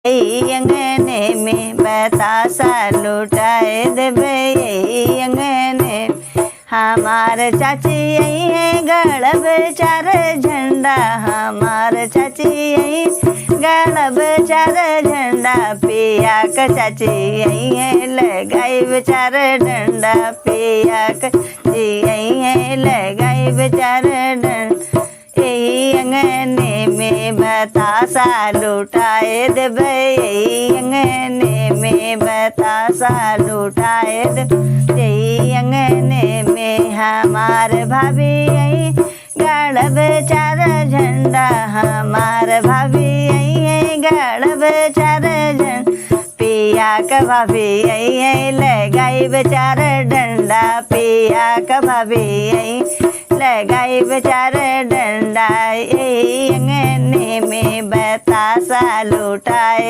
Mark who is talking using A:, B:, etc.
A: अंगने में बतासा लुटाए देवे अंगने। हमार चाची आई है गड़ब चार झंडा, हमार चाची आई गड़ब चार झंडा। पिया क चाची आई है लगाई बेचार डंडा, पिया क चाची आई है लगाई बेचार डंडा। यही अंगने में बतासा लुटाए देवे, यही अंगने में बतासा लुटाए देवे। यही अंगने में हमार भाभी आई गड़ब चार झंडा, हमार भाभी आई है गड़ब चार झंडा। पिया क भाभी आई है लगाई बेचार डंडा, पिया क भाभी आई लगाई बेचार डंडा। यही अंगने में बतासा लुटाए